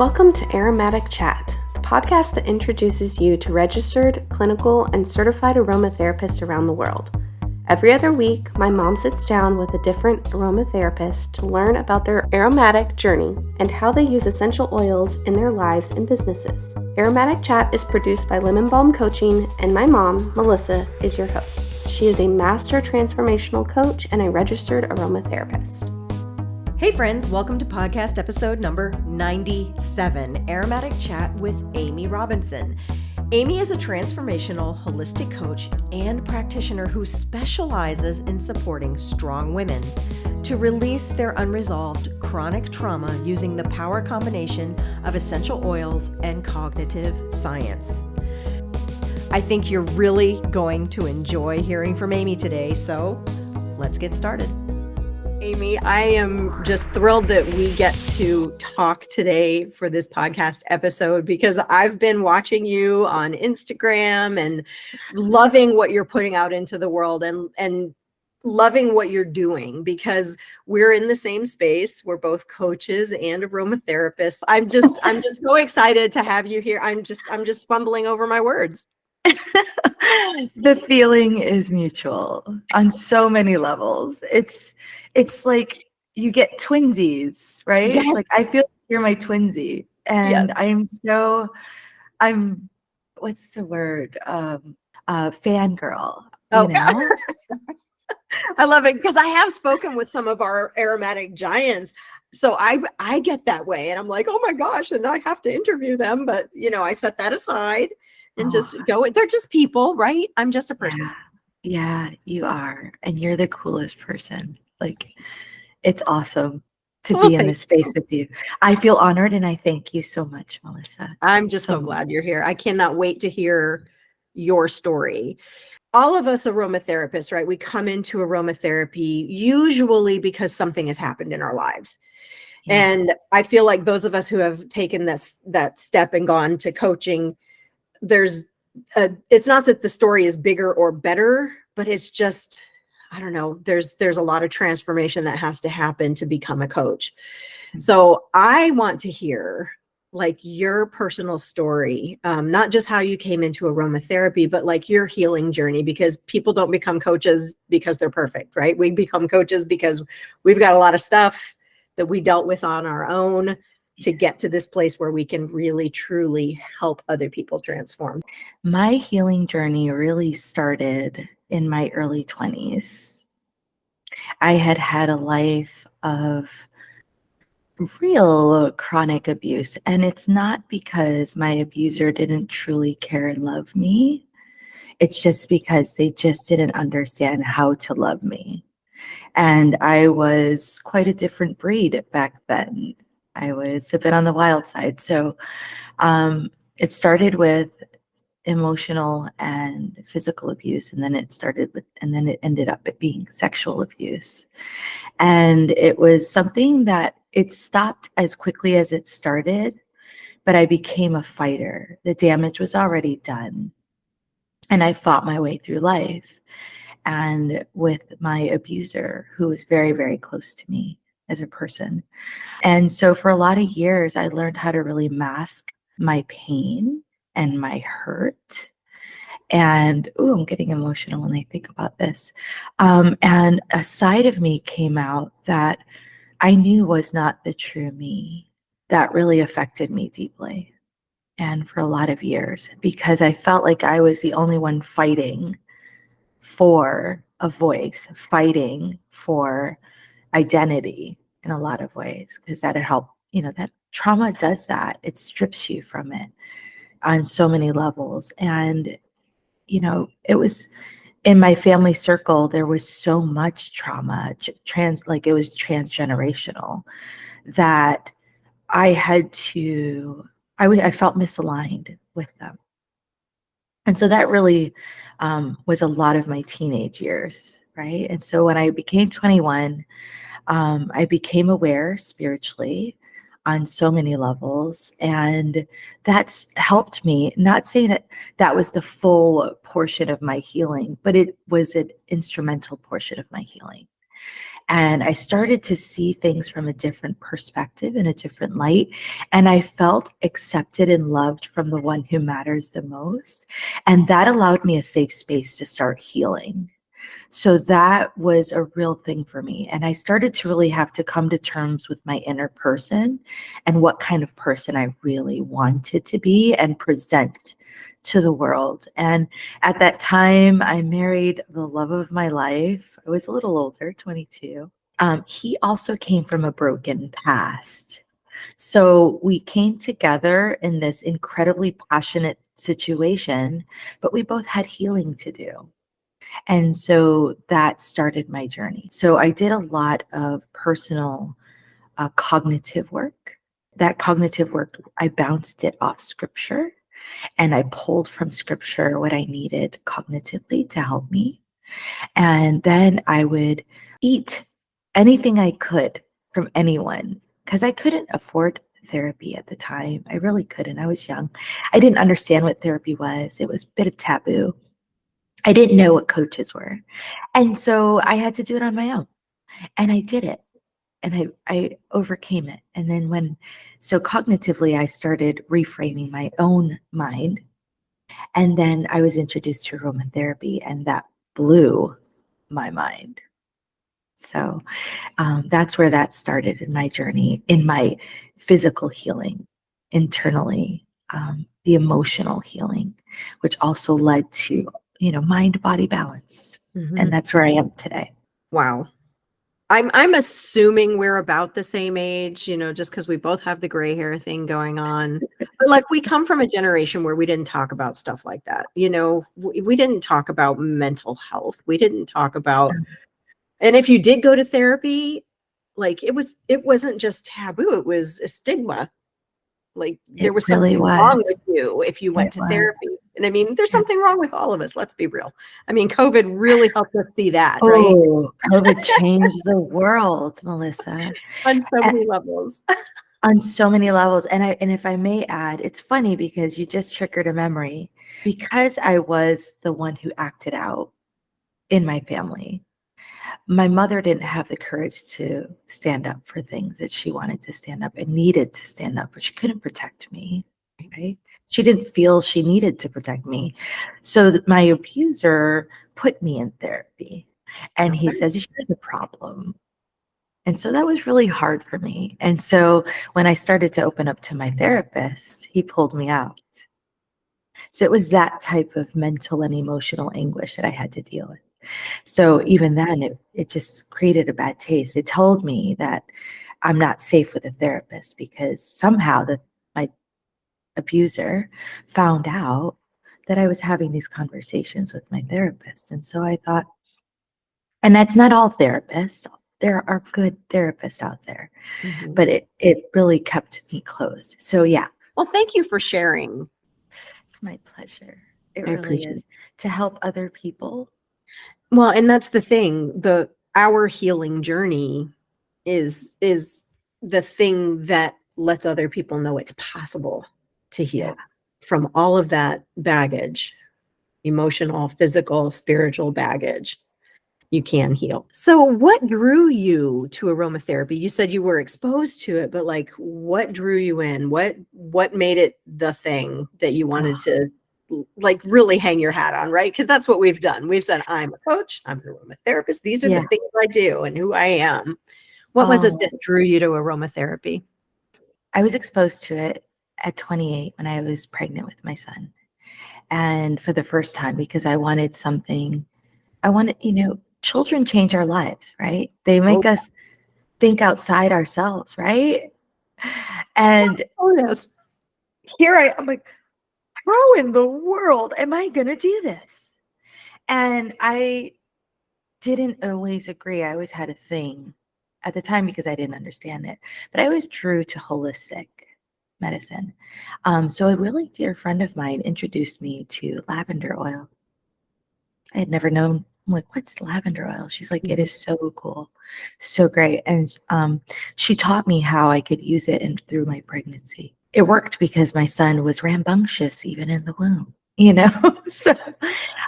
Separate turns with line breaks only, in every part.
Welcome to Aromatic Chat, the podcast that introduces you to registered, clinical, and certified aromatherapists around the world. Every other week, my mom sits down with a different aromatherapist to learn about their aromatic journey and how they use essential oils in their lives and businesses. Aromatic Chat is produced by Lemon Balm Coaching, and my mom, Melissa, is your host. She is a master transformational coach and a registered aromatherapist.
Hey friends, welcome to podcast episode number 97, Aromatic Chat with Amy Robinson. Amy is a transformational holistic coach and practitioner who specializes in supporting strong women to release their unresolved chronic trauma using the power combination of essential oils and cognitive science. I think you're really going to enjoy hearing from Amy today, so let's get started. Amy, I am just thrilled that we get to talk today for this podcast episode because I've been watching you on Instagram and loving what you're putting out into the world and loving what you're doing because we're in the same space. We're both coaches and aromatherapists. I'm just so excited to have you here. I'm just fumbling over my words.
The feeling is mutual on so many levels. It's like you get twinsies, right?
Yes.
Like I feel like you're my twinsy, and
Yes.
I'm what's the word? Fangirl.
Oh.
You know?
I love it because I have spoken with some of our aromatic giants. So I get that way and I'm like, oh my gosh, and I have to interview them. But I set that aside and just go. They're just people, right? I'm just a person.
Yeah, you are. And you're the coolest person. Like it's awesome to be in this space with you. I feel honored and I thank you so much, Melissa.
I'm just so glad you're here. I cannot wait to hear your story. All of us aromatherapists, right? We come into aromatherapy usually because something has happened in our lives. Yeah. And I feel like those of us who have taken that step and gone to coaching, it's not that the story is bigger or better, but it's just, I don't know, there's a lot of transformation that has to happen to become a coach. So I want to hear like your personal story, not just how you came into aromatherapy, but like your healing journey, because people don't become coaches because they're perfect, right? We become coaches because we've got a lot of stuff that we dealt with on our own to get to this place where we can really, truly help other people transform.
My healing journey really started in my early 20s. I had a life of real chronic abuse, and it's not because my abuser didn't truly care and love me. It's just because they just didn't understand how to love me. And I was quite a different breed back then. I was a bit on the wild side. So it started with emotional and physical abuse, and then it ended up being sexual abuse. And it was something that it stopped as quickly as it started, but I became a fighter. The damage was already done, and I fought my way through life. And with my abuser, who was very, very close to me as a person. And so for a lot of years, I learned how to really mask my pain and my hurt. And I'm getting emotional when I think about this. And a side of me came out that I knew was not the true me that really affected me deeply. And for a lot of years, because I felt like I was the only one fighting for a voice, fighting for identity in a lot of ways, because that had helped, that trauma does that. It strips you from it on so many levels. And, it was in my family circle, there was so much trauma, it was transgenerational, that I felt misaligned with them. And so that really was a lot of my teenage years, right? And so when I became 21, I became aware spiritually on so many levels. And that's helped me, not saying that was the full portion of my healing, but it was an instrumental portion of my healing. And I started to see things from a different perspective, in a different light. And I felt accepted and loved from the one who matters the most. And that allowed me a safe space to start healing. So that was a real thing for me. And I started to really have to come to terms with my inner person and what kind of person I really wanted to be and present to the world. And at that time, I married the love of my life. I was a little older, 22. He also came from a broken past. So we came together in this incredibly passionate situation, but we both had healing to do. And so that started my journey. So I did a lot of personal cognitive work. That cognitive work, I bounced it off scripture and I pulled from scripture what I needed cognitively to help me. And then I would eat anything I could from anyone because I couldn't afford therapy at the time. I really couldn't. I was young. I didn't understand what therapy was. It was a bit of taboo. I didn't know what coaches were. And so I had to do it on my own. And I did it. And I overcame it. And then so cognitively, I started reframing my own mind. And then I was introduced to aromatherapy, and that blew my mind. So that's where that started in my journey, in my physical healing internally, the emotional healing, which also led to, mind body balance. And that's where I am today.
Wow. I'm assuming we're about the same age, just because we both have the gray hair thing going on. But like we come from a generation where we didn't talk about stuff like that. We didn't talk about mental health. We didn't talk about, and if you did go to therapy, like it wasn't just taboo, it was a stigma. Like there was
really
something wrong
was.
with you if you went
It
to
was.
therapy. And I mean, there's something wrong with all of us. Let's be real. I mean, COVID really helped us see that, right?
Oh, COVID changed the world, Melissa,
On so many levels.
on so many levels. And if I may add, it's funny because you just triggered a memory. Because I was the one who acted out in my family, my mother didn't have the courage to stand up for things that she wanted to stand up and needed to stand up, but she couldn't protect me, right? She didn't feel she needed to protect me. So my abuser put me in therapy, and he says, "You're the problem." And so that was really hard for me. And so when I started to open up to my therapist, he pulled me out. So it was that type of mental and emotional anguish that I had to deal with. So even then, it just created a bad taste. It told me that I'm not safe with a therapist because somehow my abuser found out that I was having these conversations with my therapist. And so I thought, and that's not all therapists. There are good therapists out there, but it really kept me closed. So yeah.
Well, thank you for sharing.
It's my pleasure. It
I
really
appreciate
is to help other people.
Well, and that's the thing. Our healing journey is the thing that lets other people know it's possible to heal from all of that baggage, emotional, physical, spiritual baggage. You can heal. So what drew you to aromatherapy? You said you were exposed to it, but like what drew you in? What made it the thing that you wanted to like really hang your hat on, right? Because that's what we've done. We've said, I'm a coach, I'm an aromatherapist. These are the things I do and who I am. What was it that drew you to aromatherapy?
I was exposed to it at 28 when I was pregnant with my son. And for the first time, because I wanted something, children change our lives, right? They make us think outside ourselves, right? And
Yes.
here I'm like, how in the world am I going to do this? And I didn't always agree. I always had a thing at the time because I didn't understand it, but I was true to holistic medicine. So a really dear friend of mine introduced me to lavender oil. I had never known. I'm like, what's lavender oil? She's like, it is so cool, so great. And she taught me how I could use it through my pregnancy. It worked because my son was rambunctious even in the womb. you know? So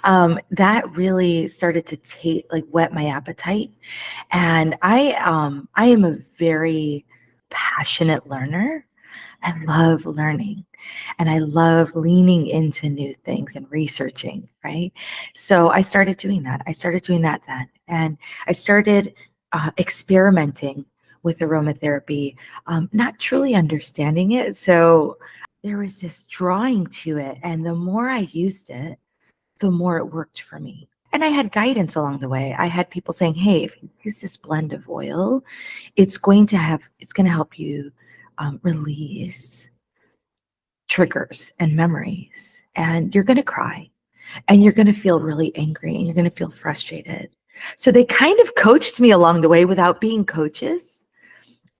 that really started to take, like, whet my appetite. And I am a very passionate learner. I love learning and I love leaning into new things and researching, right? So I started doing that. I started doing that then. And I started experimenting with aromatherapy, not truly understanding it. So there was this drawing to it. And the more I used it, the more it worked for me. And I had guidance along the way. I had people saying, hey, if you use this blend of oil, it's going to help you release triggers and memories. And you're going to cry and you're going to feel really angry and you're going to feel frustrated. So they kind of coached me along the way without being coaches.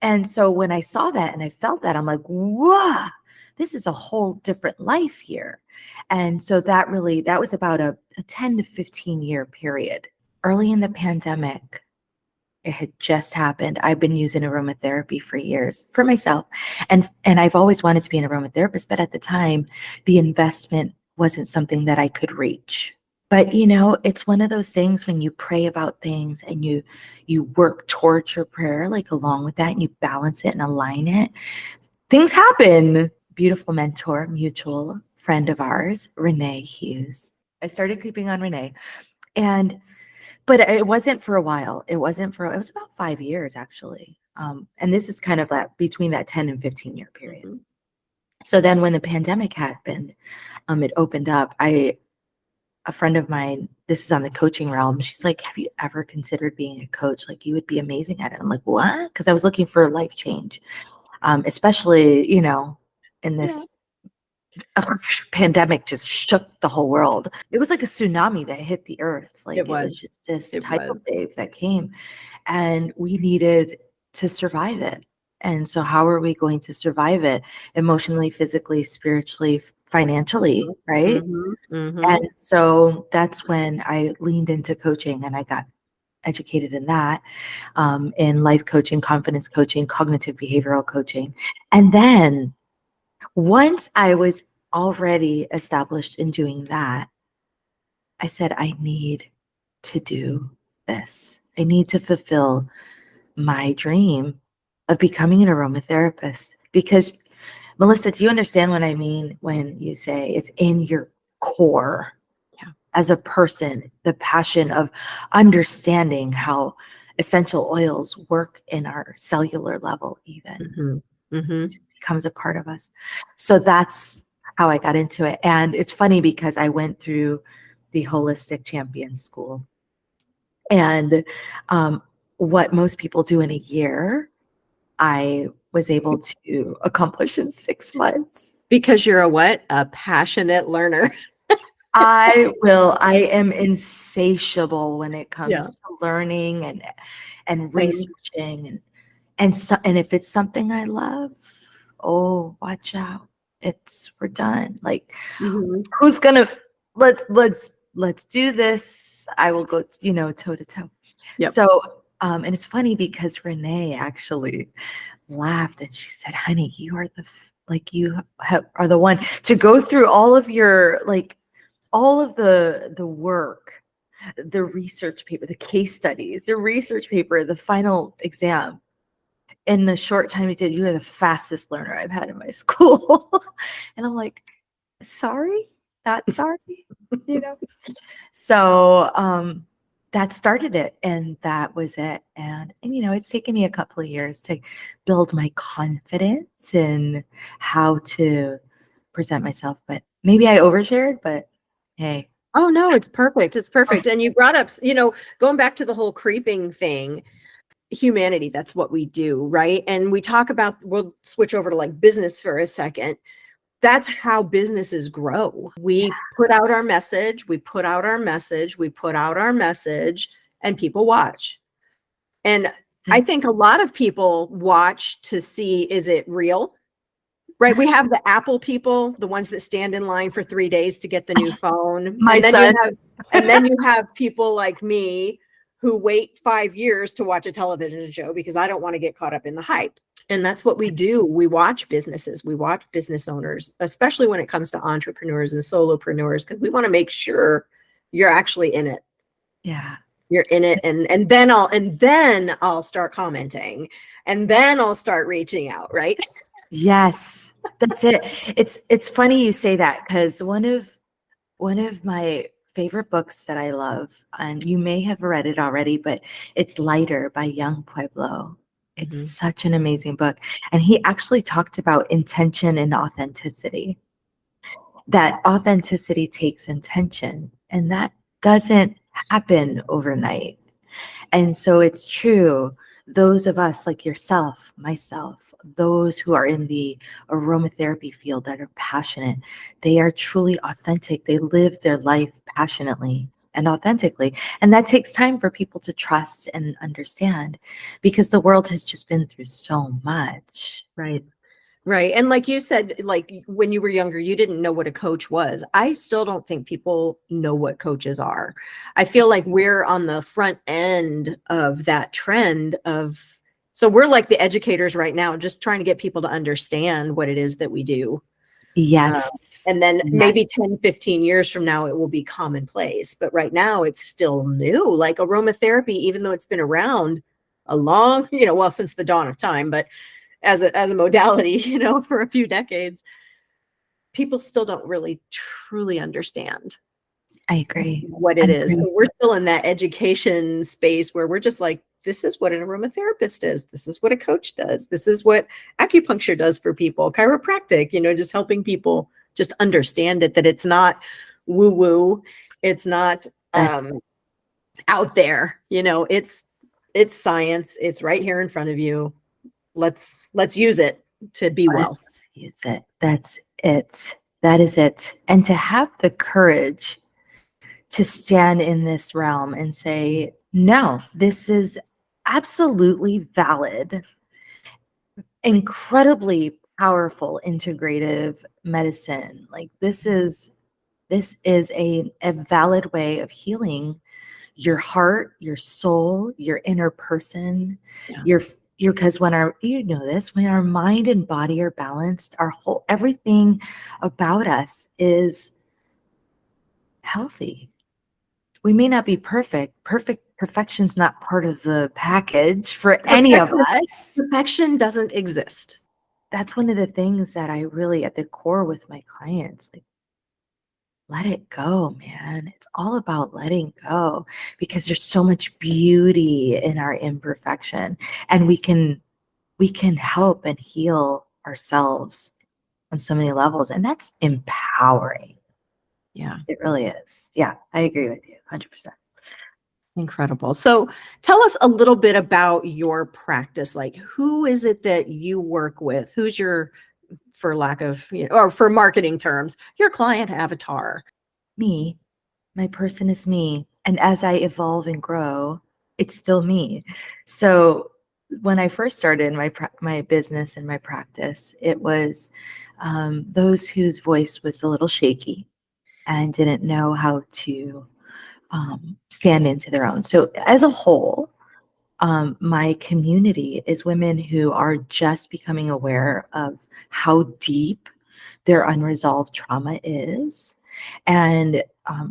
And so when I saw that and I felt that, I'm like, whoa, this is a whole different life here. And so that was about a 10 to 15 year period. Early in the pandemic, it had just happened. I've been using aromatherapy for years for myself. And I've always wanted to be an aromatherapist, but at the time, the investment wasn't something that I could reach. But it's one of those things when you pray about things and you work towards your prayer, like along with that, and you balance it and align it, things happen. Beautiful mentor, mutual friend of ours, Renee Hughes. I started creeping on Renee. But it wasn't for a while. It was about 5 years actually. And this is kind of that between that 10 and 15 year period.
Mm-hmm.
So then when the pandemic happened, it opened up. A friend of mine, this is on the coaching realm. She's like, have you ever considered being a coach? Like, you would be amazing at it. I'm like, what? Because I was looking for life change, especially, in this pandemic just shook the whole world. It was like a tsunami that hit the earth. Like, it was just this tidal wave that came, and we needed to survive it. And so how are we going to survive it? Emotionally, physically, spiritually, financially, right?
Mm-hmm. Mm-hmm.
And so that's when I leaned into coaching and I got educated in that, in life coaching, confidence coaching, cognitive behavioral coaching. And then once I was already established in doing that, I said, I need to do this. I need to fulfill my dream of becoming an aromatherapist. Because, Melissa, do you understand what I mean when you say it's in your core?
Yeah.
As a person, the passion of understanding how essential oils work in our cellular level, even.
Mm-hmm. Mm-hmm.
Just becomes a part of us. So that's how I got into it. And it's funny because I went through the Holistic Champion School. And what most people do in a year, I was able to accomplish in 6 months.
Because you're a passionate learner.
I am insatiable when it comes to learning and researching and if it's something I love, oh, watch out. We're done. Like,
Mm-hmm.
who's gonna let's do this. I will go, toe to toe.
Yep.
So and it's funny because Renee actually laughed and she said, honey, you are are the one to go through all of your, like, all of the work, the research paper, the case studies, the research paper, the final exam. In the short time you did, you are the fastest learner I've had in my school. And I'm like, sorry, not sorry, you know? So that started it, and that was it. And it's taken me a couple of years to build my confidence in how to present myself. But maybe I overshared, but hey.
Oh, no, it's perfect. It's perfect. And you brought up, going back to the whole creeping thing, humanity, that's what we do, right? And we talk about, we'll switch over to like business for a second. That's how businesses grow. We put out our message, we put out our message, we put out our message, and people watch. And I think a lot of people watch to see, is it real? Right. We have the Apple people, the ones that stand in line for 3 days to get the new phone.
My son.
And then you have people like me who wait 5 years to watch a television show because I don't want to get caught up in the hype. And that's what we do. We watch businesses, we watch business owners, especially when it comes to entrepreneurs and solopreneurs, because we want to make sure you're actually in it.
Yeah.
You're in it. And then I'll start commenting, and then I'll start reaching out, right?
Yes, that's it. It's funny you say that, because one of my favorite books that I love, and you may have read it already, but it's Lighter by Young Pueblo. It's such an amazing book. And he actually talked about intention and authenticity. That authenticity takes intention, and that doesn't happen overnight. And so it's true, those of us like yourself, myself, those who are in the aromatherapy field that are passionate, they are truly authentic. They live their life passionately and authentically. And that takes time for people to trust and understand, because the world has just been through so much.
Right. Right. And like you said, like when you were younger, you didn't know what a coach was. I still don't think people know what coaches are. I feel like we're on the front end of that trend of, so we're like the educators right now, just trying to get people to understand what it is that we do.
Yes.
And then
Yes.
maybe 10, 15 years from now, it will be commonplace. But right now it's still new. Like aromatherapy, even though it's been around a long, well, since the dawn of time, but as a modality, for a few decades, people still don't really truly understand
I agree.
what it is. So we're still in that education space where we're just like, this is what an aromatherapist is. This is what a coach does. This is what acupuncture does for people. Chiropractic, just helping people just understand it, that it's not woo woo. It's not out there, it's science. It's right here in front of you. Let's use it to be well.
Let's use it. That's it. That is it. And to have the courage to stand in this realm and say, no, this is absolutely valid, incredibly powerful integrative medicine. Like this is a valid way of healing your heart, your soul, your inner person, your because when when our mind and body are balanced, everything about us is healthy. We may not be perfect. Perfection's not part of the package for any of us.
Perfection doesn't exist.
That's one of the things that I really at the core with my clients, like, let it go, man. It's all about letting go, because there's so much beauty in our imperfection, and we can help and heal ourselves on so many levels, and that's empowering.
Yeah.
It really is. Yeah, I agree with you 100%.
Incredible. So tell us a little bit about your practice. Like, who is it that you work with? Who's your, for lack of, or for marketing terms, your client avatar?
Me. My person is me. And as I evolve and grow, it's still me. So when I first started my business and my practice, it was those whose voice was a little shaky and didn't know how to stand into their own. So as a whole, my community is women who are just becoming aware of how deep their unresolved trauma is, and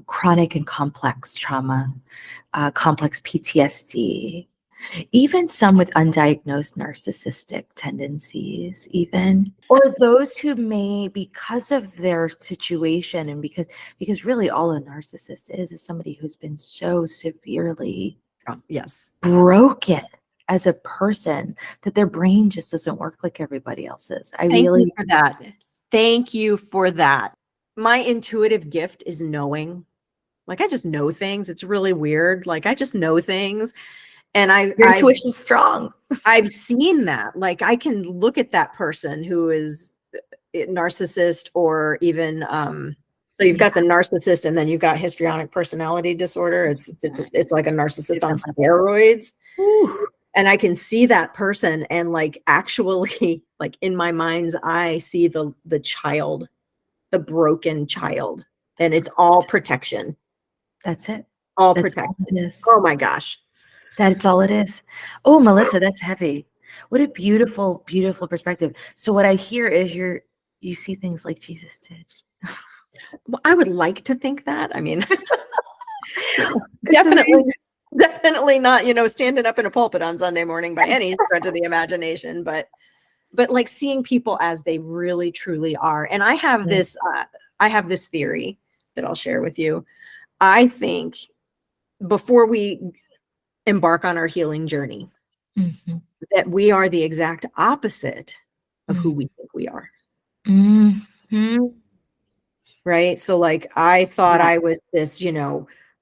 chronic and complex trauma, complex PTSD, even some with undiagnosed narcissistic tendencies, even, or those who may, because of their situation, and because really all a narcissist is somebody who's been so severely broken as a person that their brain just doesn't work like everybody else's.
Thank you for that. Thank you for that. My intuitive gift is knowing. Like, I just know things. It's really weird. Like, I just know things. And
your intuition's strong.
I've seen that. Like, I can look at that person who is a narcissist, or even so you've got the narcissist, and then you've got histrionic personality disorder. It's like a narcissist on steroids.
Ooh.
And I can see that person, and like actually, like in my mind's eye, see the child, the broken child, and it's all protection.
That's it.
All protection. Oh my gosh.
That's all it is. Oh, Melissa, that's heavy. What a beautiful, beautiful perspective. So what I hear is you see things like Jesus did.
Well, I would like to think that. I mean,
It's
definitely,
amazing.
definitely not, standing up in a pulpit on Sunday morning by any stretch of the imagination, but like seeing people as they really truly are. And I have this theory that I'll share with you. I think before we embark on our healing journey,
Mhm.
that we are the exact opposite of who
Mm.
we think we are.
Mhm.
Right. So like I thought
Yeah.
I was this,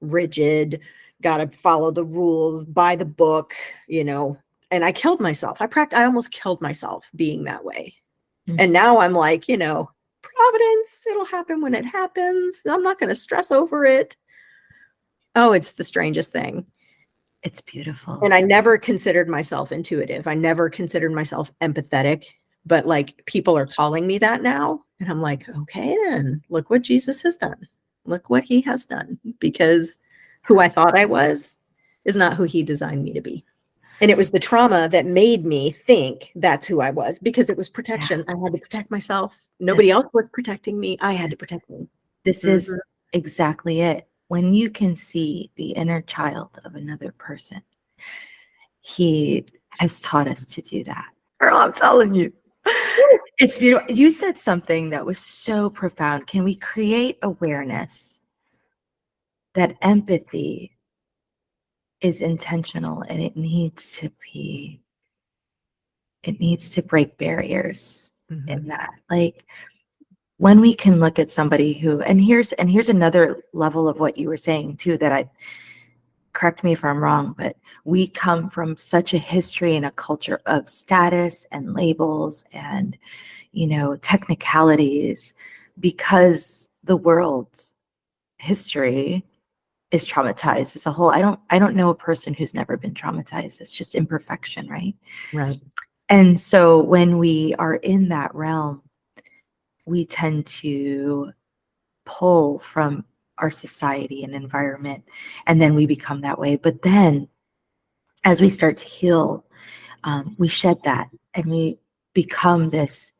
rigid, gotta follow the rules, by the book, and I killed myself. I almost killed myself being that way.
Mm.
And now I'm like, Providence, it'll happen when it happens. I'm not gonna stress over it. Oh, it's the strangest thing.
It's beautiful.
And I never considered myself intuitive. I never considered myself empathetic, but like people are calling me that now. And I'm like, okay, then look what Jesus has done. Look what he has done, because who I thought I was is not who he designed me to be. And it was the trauma that made me think that's who I was, because it was
Yeah.
protection. I had to protect myself.
That's
Nobody else was protecting me. I had to protect me.
This is
Mhm.
exactly it. When you can see the inner child of another person, he has taught us to do that. Girl, I'm telling you. It's beautiful. You said something that was so profound. Can we create awareness that empathy is intentional and it needs to break barriers in
Mhm.
that. Like when we can look at somebody who, and here's another level of what you were saying too, that I correct me if I'm wrong, but we come from such a history and a culture of status and labels and, technicalities because the world's history is traumatized as a whole. I don't know a person who's never been traumatized. It's just imperfection, right?
Right.
And so when we are in that realm, we tend to pull from our society and environment, and then we become that way. But then as we start to heal, we shed that and we become this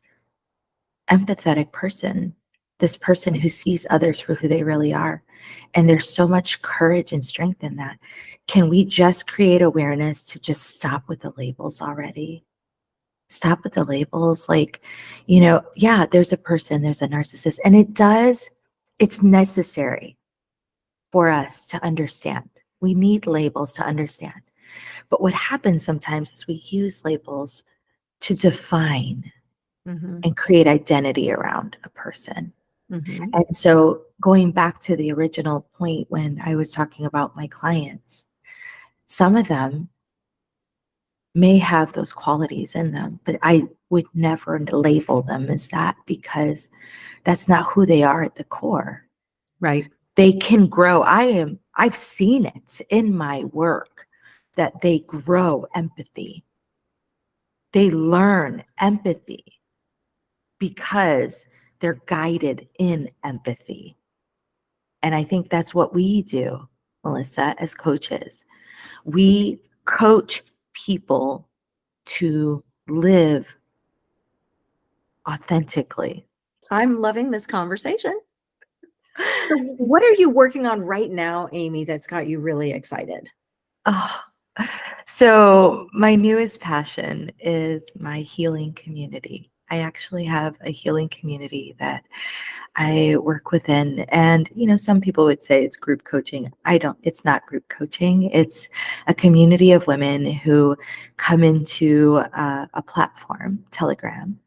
empathetic person, this person who sees others for who they really are. And there's so much courage and strength in that. Can we just create awareness to just stop with the labels already? Stop with the labels. Like, yeah, there's a person, there's a narcissist, and it's necessary for us to understand. We need labels to understand. But what happens sometimes is we use labels to define
Mhm.
and create identity around a person.
Mhm.
And so going back to the original point when I was talking about my clients, some of them may have those qualities in them, but I would never label them as that because that's not who they are at the core.
Right.
They can grow. I've seen it in my work that they grow empathy. They learn empathy because they're guided in empathy. And I think that's what we do, Melissa, as coaches. We coach people to live authentically.
I'm loving this conversation. So what are you working on right now, Amy, that's got you really excited?
Oh, so my newest passion is my healing community. I actually have a healing community that I work within. And, some people would say it's group coaching. It's not group coaching. It's a community of women who come into a platform, Telegram,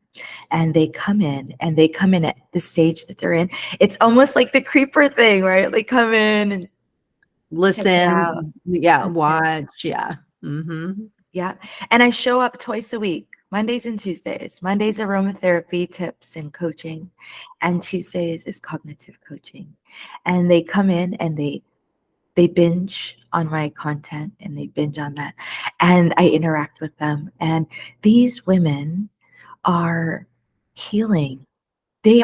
and they come in at the stage that they're in. It's almost like the creeper thing, right? They come in and check it out.
Listen, yeah,
Listen.
watch, yeah. Mhm.
Yeah. And I show up twice a week, Mondays and Tuesdays. Mondays, aromatherapy tips and coaching, and Tuesdays is cognitive coaching. And they come in and they binge on my content and they binge on that. And I interact with them. And these women are healing.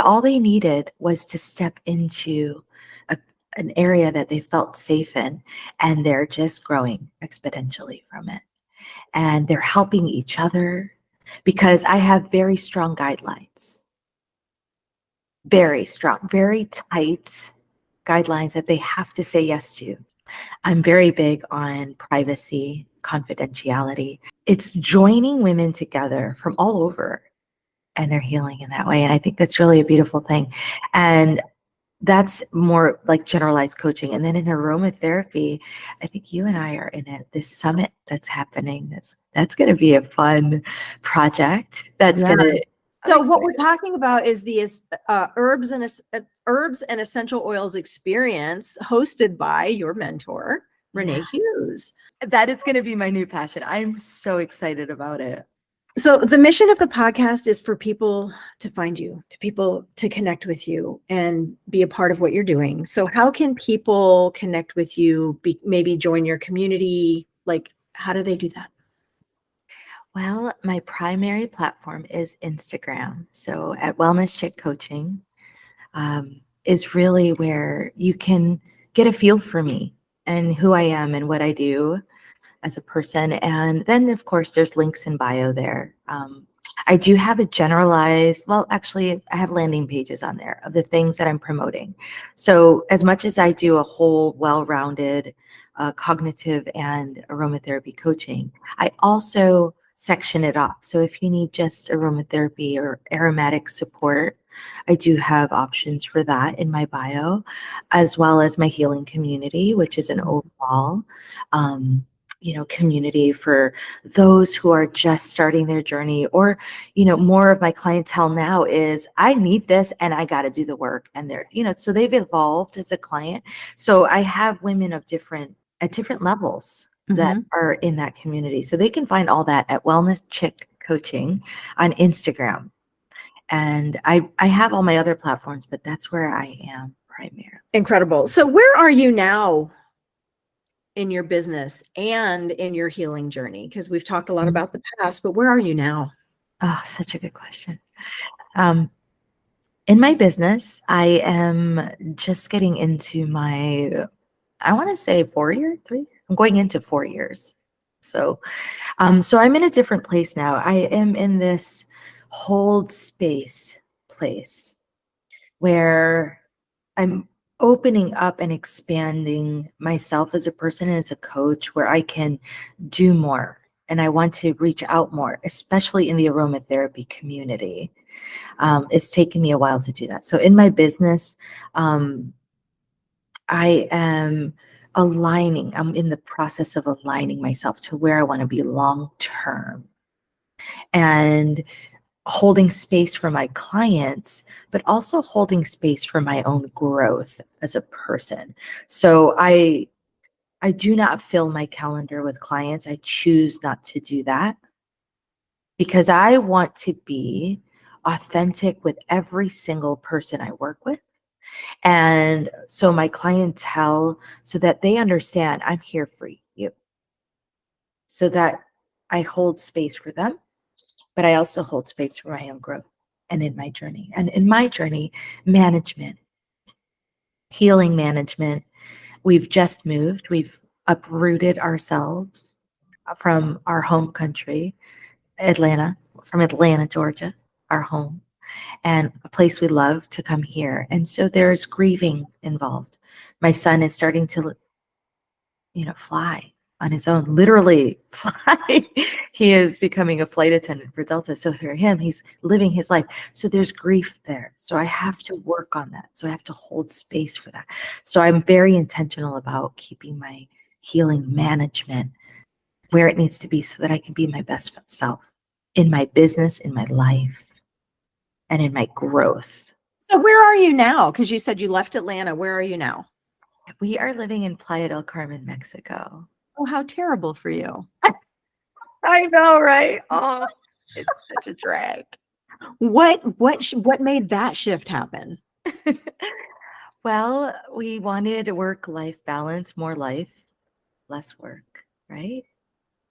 All they needed was to step into an area that they felt safe in, and they're just growing exponentially from it. And they're helping each other because I have very strong guidelines, very strong, very tight guidelines that they have to say yes to. I'm very big on privacy, confidentiality. It's joining women together from all over, and they're healing in that way. And I think that's really a beautiful thing. And that's more like generalized coaching. And then in aromatherapy, I think you and I are in it. This summit that's happening. That's going to be a fun project. That's going to.
So what we're talking about is the herbs and essential oils experience, hosted by your mentor, Renee Hughes.
That is going to be my new passion. I'm so excited about it.
So the mission of the podcast is for people to find you, to people to connect with you and be a part of what you're doing. So how can people connect with you, maybe join your community? Like, how do they do that?
Well, my primary platform is Instagram. So at Wellness Chick Coaching is really where you can get a feel for me and who I am and what I do as a person. And then, of course, there's links in bio there. I do have a generalized, well, actually, I have landing pages on there of the things that I'm promoting. So as much as I do a whole well-rounded cognitive and aromatherapy coaching, I also section it off. So if you need just aromatherapy or aromatic support, I do have options for that in my bio, as well as my healing community, which is an overall community for those who are just starting their journey. Or more of my clientele now is, I need this and I got to do the work, and they're so they've evolved as a client. So I have women at different levels that are in that community, so they can find all that at Wellness Chick Coaching on Instagram. And I have all my other platforms, but that's where I am primarily.
Incredible. So where are you now in your business and in your healing journey? Because we've talked a lot about the past, but where are you now?
Oh, such a good question. In my business, I am just getting into my, I want to say 4 year, I'm going into 4 years. So I'm in a different place now. I am in this hold space place where I'm opening up and expanding myself as a person and as a coach, where I can do more. And I want to reach out more, especially in the aromatherapy community. It's taken me a while to do that. So in my business, I am I'm in the process of aligning myself to where I want to be long term, and holding space for my clients, but also holding space for my own growth as a person. So I do not fill my calendar with clients. I choose not to do that because I want to be authentic with every single person I work with. And so my clientele, so that they understand I'm here for you, so that I hold space for them, but I also hold space for my own growth and in my journey. And in my journey, management, healing management, we've just moved, we've uprooted ourselves from our home country, from Atlanta, Georgia, our home, and a place we love, to come here. And so there's grieving involved. My son is starting to, fly on his own, literally fly. He is becoming a flight attendant for Delta. So for him, he's living his life. So there's grief there. So I have to work on that. So I have to hold space for that. So I'm very intentional about keeping my healing management where it needs to be, so that I can be my best self in my business, in my life, and in my growth.
So where are you now? Because you said you left Atlanta. Where are you now?
We are living in Playa del Carmen, Mexico.
Oh, how terrible for you.
I know, right? Oh, it's such a drag.
What made that shift happen?
Well, we wanted a work-life balance, more life, less work, right?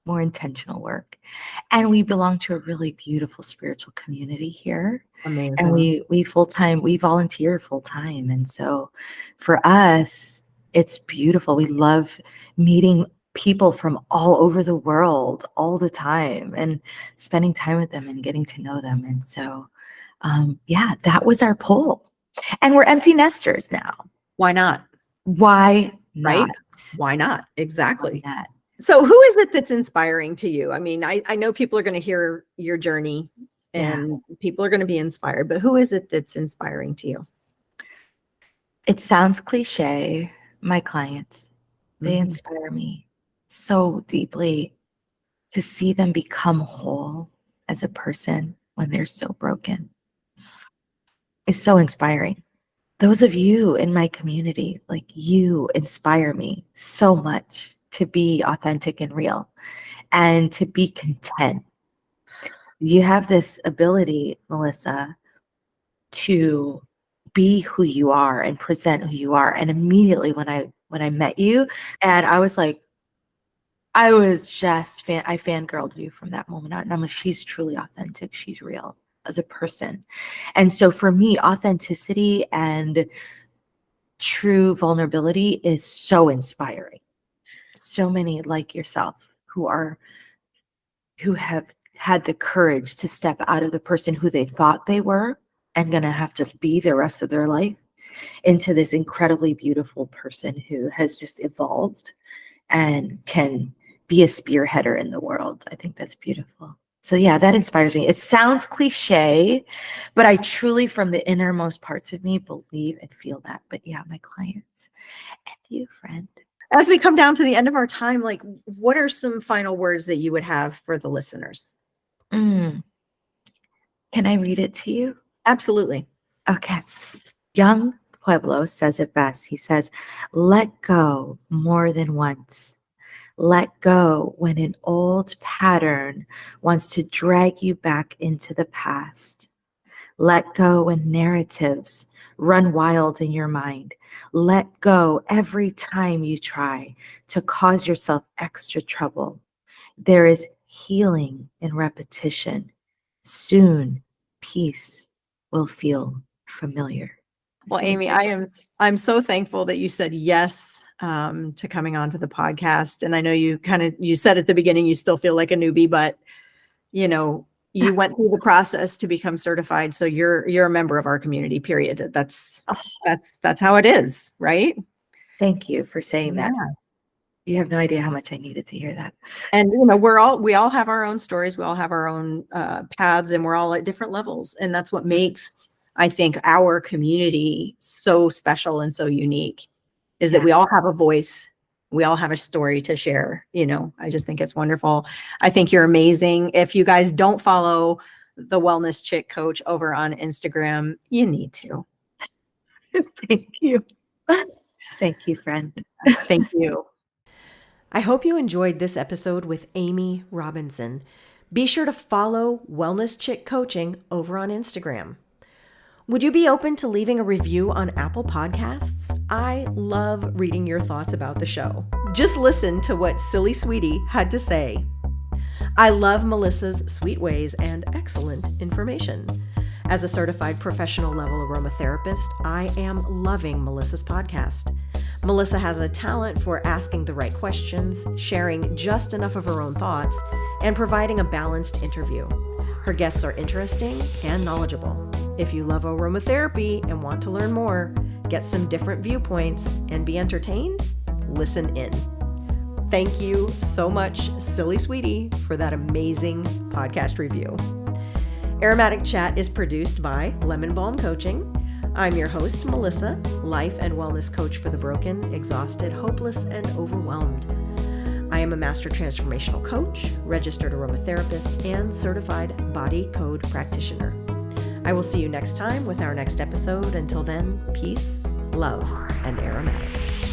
more intentional work. And we belong to a really beautiful spiritual community here. And
Amazing.
we volunteer full time. And so for us, it's beautiful. We love meeting people from all over the world all the time and spending time with them and getting to know them. And so, yeah, that was our poll. And we're empty nesters now.
Why not?
Why
Right?
not?
Why not?
Why
Exactly.
not?
So who is it that's inspiring to you? I mean, I know people are going to hear your journey
Yeah.
and people are going to be inspired, but who is it that's inspiring to you?
It sounds cliche. My clients, they
Mhm.
inspire me so deeply to see them become whole as a person when they're so broken. It's so inspiring. Those of you in my community, like you inspire me so much to be authentic and real and to be content. You have this ability, Melissa, to be who you are and present who you are. And immediately when I met you, and I was like, I was just I fangirled you from that moment on. And I'm like, she's truly authentic. She's real as a person. And so for me, authenticity and true vulnerability is so inspiring. So many like yourself who have had the courage to step out of the person who they thought they were and gonna have to be the rest of their life into this incredibly beautiful person who has just evolved and can be a spearheader in the world. I think that's beautiful. So yeah, that inspires me. It sounds cliche, but I truly, from the innermost parts of me, believe and feel that. But yeah, my clients and you, friend.
As we come down to the end of our time, like what are some final words that you would have for the listeners?
Mm. Can I read it to you?
Absolutely.
Okay. Young Pueblo says it best. He says, let go more than once. Let go when an old pattern wants to drag you back into the past. Let go when narratives run wild in your mind. Let go every time you try to cause yourself extra trouble. There is healing in repetition. Soon, peace will feel familiar. I
Well,
feel
Amy, I'm so thankful that you said yes to coming onto the podcast. And I know you said at the beginning you still feel like a newbie, but you know, you went through the process to become certified. So you're a member of our community, period. That's how it is, right?
Thank you for saying that.
Yeah.
You have no idea how much I needed to hear that.
And we all have our own stories, we all have our own paths, and we're all at different levels. And that's what makes, I think, our community so special and so unique, is that
Yeah.
we all have a voice, we all have a story to share. I just think it's wonderful. I think you're amazing. If you guys don't follow the Wellness Chick Coach over on Instagram, you need to.
Thank you. Thank you, friend.
Thank you. I hope you enjoyed this episode with Amy Robinson. Be sure to follow Wellness Chick Coaching over on Instagram. Would you be open to leaving a review on Apple Podcasts? I love reading your thoughts about the show. Just listen to what Silly Sweetie had to say. I love Melissa's sweet ways and excellent information. As a certified professional level aromatherapist, I am loving Melissa's podcast. Melissa has a talent for asking the right questions, sharing just enough of her own thoughts, and providing a balanced interview. Her guests are interesting and knowledgeable. If you love aromatherapy and want to learn more, get some different viewpoints, and be entertained, listen in. Thank you so much, Silly Sweetie, for that amazing podcast review. Aromatic Chat is produced by Lemon Balm Coaching. I'm your host, Melissa, life and wellness coach for the broken, exhausted, hopeless, and overwhelmed. I am a master transformational coach, registered aromatherapist, and certified body code practitioner. I will see you next time with our next episode. Until then, peace, love, and aromatics.